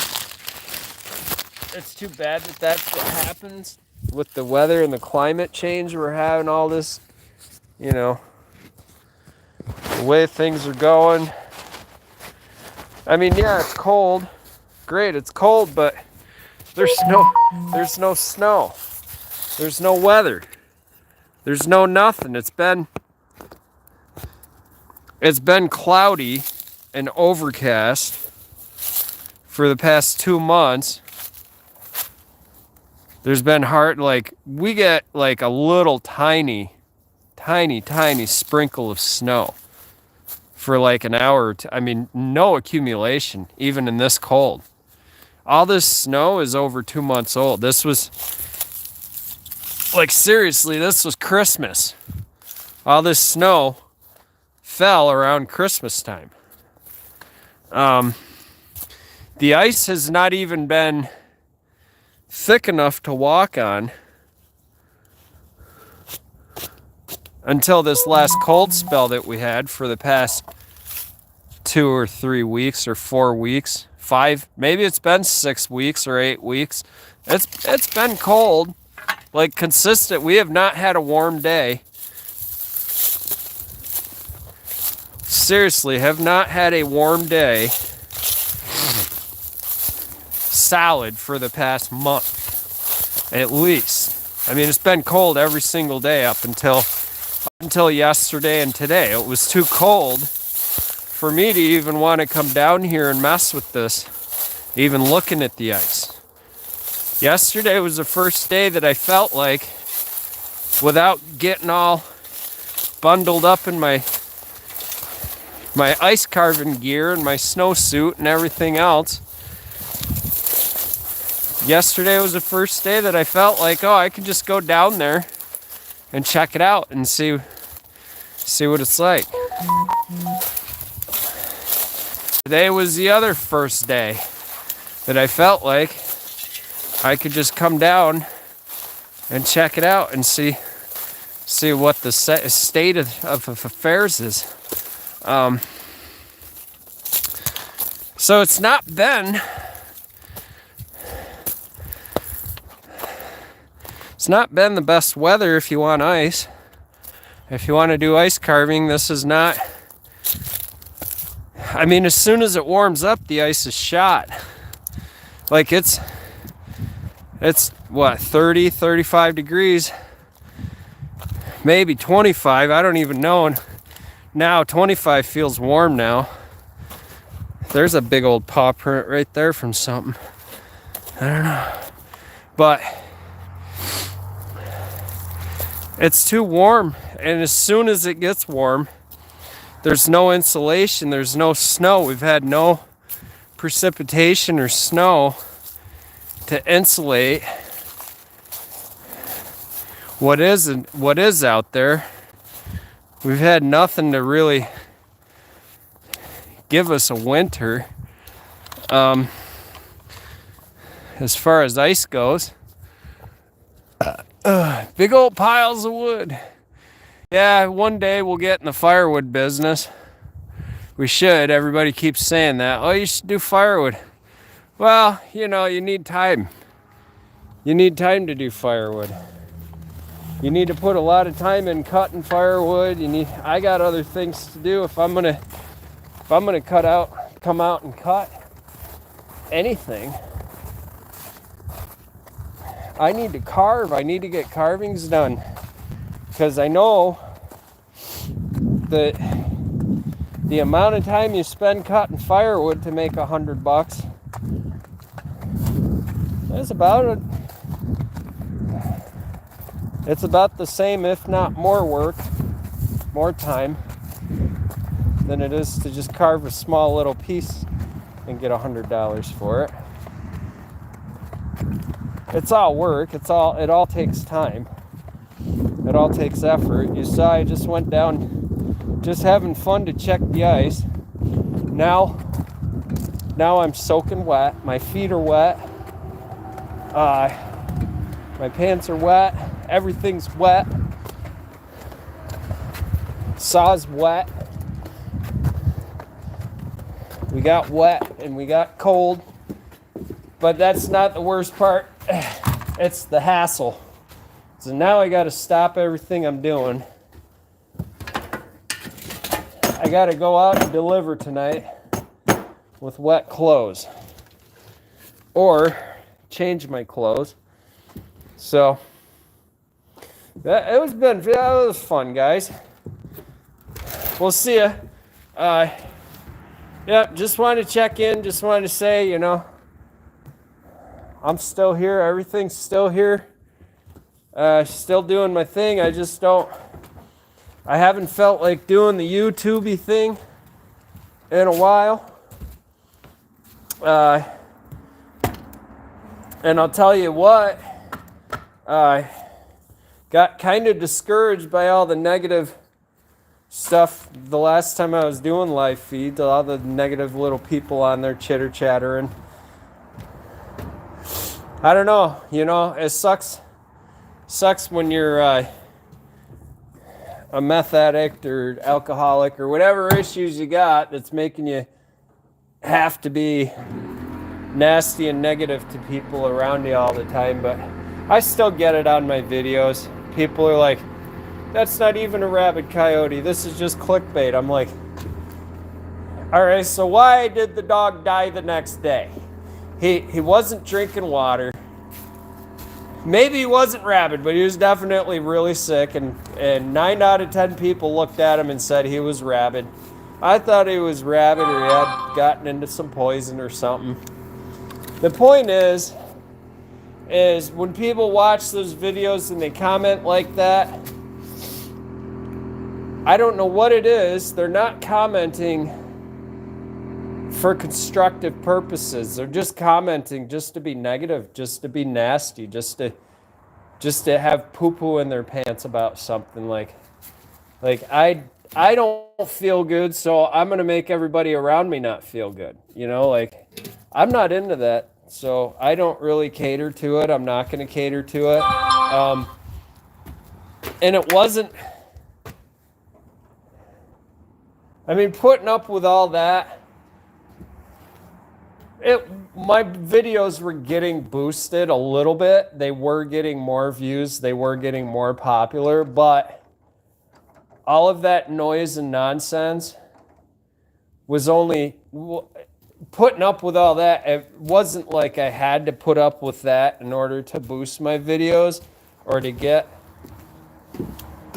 [SPEAKER 1] It's too bad that that's what happens with the weather and the climate change we're having. All this, the way things are going. I mean, yeah, it's cold. Great, it's cold, but there's no snow. There's no weather. There's no nothing. It's been cloudy and overcast for the past 2 months. There's been we get like a little tiny sprinkle of snow for like an hour or two. I mean, no accumulation, even in this cold. All this snow is over 2 months old. This was, seriously, this was Christmas. All this snow fell around Christmas time. The ice has not even been thick enough to walk on until this last cold spell that we had for the past 2 or 3 weeks or 4 weeks, 5, maybe it's been 6 weeks or 8 weeks. It's been cold, consistent. We have not had a warm day. Seriously, have not had a warm day solid for the past month, at least. I mean, it's been cold every single day up until yesterday and today. It was too cold for me to even want to come down here and mess with this, even looking at the ice. Yesterday was the first day that I felt like, without getting all bundled up in my ice carving gear and my snowsuit and everything else, yesterday was the first day that I felt like, I could just go down there and check it out and see what it's like. Today was the other first day that I felt like I could just come down and check it out and see what the state of affairs is. So it's not been It's not been the best weather if you want ice. If you want to do ice carving, this is not. I mean, as soon as it warms up, the ice is shot. Like it's what, 30, 35 degrees, maybe 25. I don't even know. And now 25 feels warm now. There's a big old paw print right there from something. I don't know. But it's too warm. And as soon as it gets warm, there's no insulation, there's no snow. We've had no precipitation or snow to insulate what is out there. We've had nothing to really give us a winter as far as ice goes. Big old piles of wood. Yeah, one day we'll get in the firewood business. We should. Everybody keeps saying that. Oh, you should do firewood. Well, you know, you need time. You need time to do firewood. You need to put a lot of time in cutting firewood. I got other things to do. If I'm gonna come out and cut anything, I need to carve. I need to get carvings done. Because I know that the amount of time you spend cutting firewood to make $100 is about it. It's about the same, if not more work, more time than it is to just carve a small little piece and get $100 for it. It's all work. It all takes time. It all takes effort. You saw I just went down, just having fun to check the ice. Now I'm soaking wet. My feet are wet. My pants are wet. Everything's wet. Saw's wet. We got wet and we got cold. But that's not the worst part. It's the hassle. So now I got to stop everything I'm doing. I got to go out and deliver tonight with wet clothes. Or change my clothes. So it was fun, guys. We'll see ya. Just wanted to check in. Just wanted to say, you know, I'm still here. Everything's still here. Still doing my thing. I haven't felt like doing the YouTube-y thing in a while. And I'll tell you what, I got kind of discouraged by all the negative stuff the last time I was doing live feeds, all the negative little people on there chitter-chattering. I don't know, you know, it sucks when you're a meth addict or alcoholic or whatever issues you got that's making you have to be nasty and negative to people around you all the time. But I still get it on my videos. People are like, that's not even a rabid coyote, this is just clickbait. I'm like, all right, so why did the dog die the next day? He wasn't drinking water. Maybe he wasn't rabid, but he was definitely really sick, and 9 out of 10 people looked at him and said he was rabid. I thought he was rabid or he had gotten into some poison or something. The point is when people watch those videos and they comment like that, I don't know what it is. They're not commenting for constructive purposes. They're just commenting just to be negative, just to be nasty, just to have poo-poo in their pants about something. Like I don't feel good, so I'm gonna make everybody around me not feel good. You know, like I'm not into that, so I don't really cater to it. I'm not gonna cater to it. And it wasn't. I mean, putting up with all that, My videos were getting boosted a little bit. They were getting more views. They were getting more popular, but all of that noise and nonsense was only putting up with all that. It wasn't like I had to put up with that in order to boost my videos or to get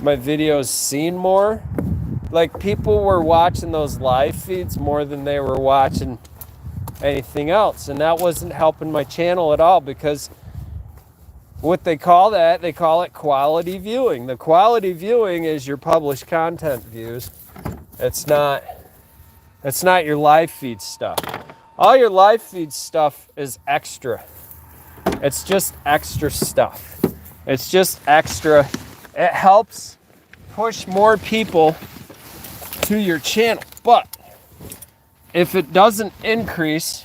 [SPEAKER 1] my videos seen more. Like, people were watching those live feeds more than they were watching anything else, and that wasn't helping my channel at all, because what they call it quality viewing. The quality viewing is your published content views. It's not your live feed stuff. All your live feed stuff is extra. It's just extra stuff. It's just extra. It helps push more people to your channel. But if it doesn't increase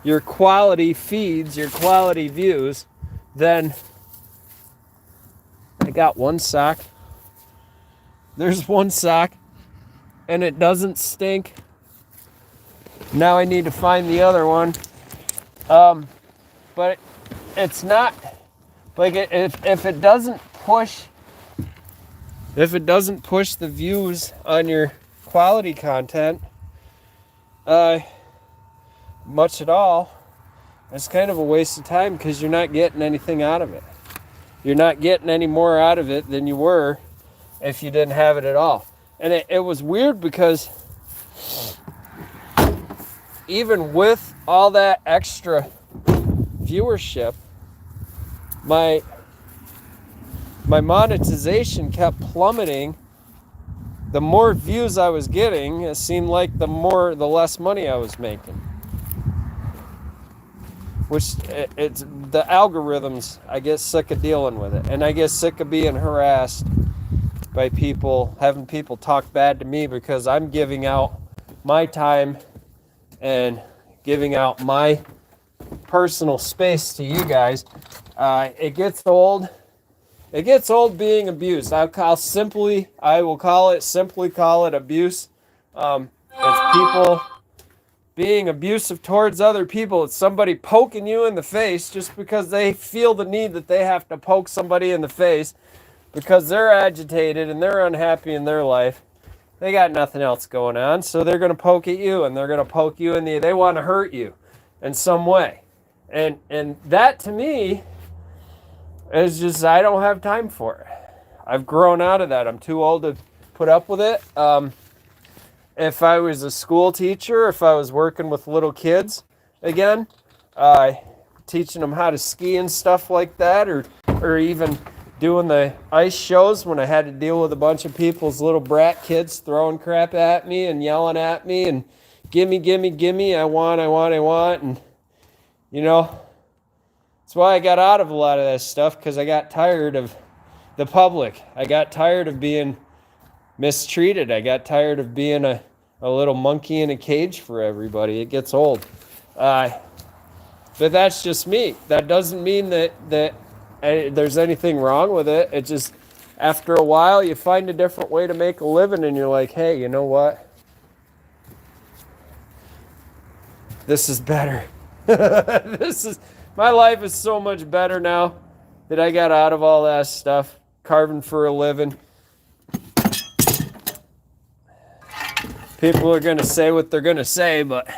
[SPEAKER 1] your quality feeds, your quality views, then I got one sock. There's one sock, and it doesn't stink. Now I need to find the other one. But it's not like if it doesn't push the views on your quality content much at all, it's kind of a waste of time, because you're not getting anything out of it. You're not getting any more out of it than you were if you didn't have it at all. And it was weird, because even with all that extra viewership, my monetization kept plummeting. The more views I was getting, it seemed like the less money I was making. Which, it's the algorithms, I get sick of dealing with it. And I get sick of being harassed by people, having people talk bad to me, because I'm giving out my time and giving out my personal space to you guys. It gets old. It gets old being abused. I will simply call it abuse. It's people being abusive towards other people. It's somebody poking you in the face just because they feel the need that they have to poke somebody in the face because they're agitated and they're unhappy in their life. They got nothing else going on, so they're going to poke at you, and they're going to poke you in they want to hurt you in some way. And that, to me, is just, I don't have time for it. I've grown out of that. I'm too old to put up with it. If I was a school teacher, if I was working with little kids again, teaching them how to ski and stuff like that, or even doing the ice shows when I had to deal with a bunch of people's little brat kids throwing crap at me and yelling at me and gimme, I want. And, you know, that's why I got out of a lot of that stuff, because I got tired of the public. I got tired of being mistreated. I got tired of being a little monkey in a cage for everybody. It gets old. But that's just me. That doesn't mean that there's anything wrong with it. It just, after a while, you find a different way to make a living, and you're like, hey, you know what? This is better. My life is so much better now that I got out of all that stuff, carving for a living. People are going to say what they're going to say, but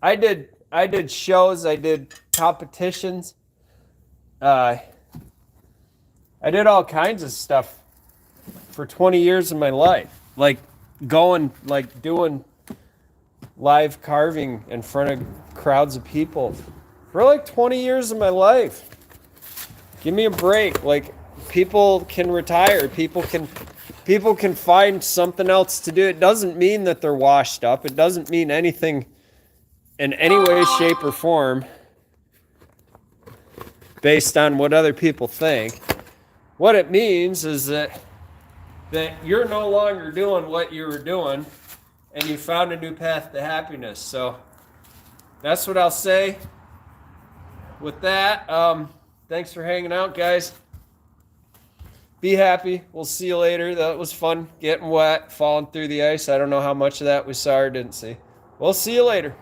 [SPEAKER 1] I did shows, I did competitions. I did all kinds of stuff for 20 years of my life. Like doing live carving in front of crowds of people for like 20 years of my life. Give me a break. Like, people can retire. People can find something else to do. It doesn't mean that they're washed up. It doesn't mean anything in any way, shape, or form based on what other people think. What it means is that you're no longer doing what you were doing, and you found a new path to happiness. So that's what I'll say with that. Thanks for hanging out, guys. Be happy. We'll see you later. That was fun, getting wet, falling through the ice. I don't know how much of that we saw or didn't see. We'll see you later.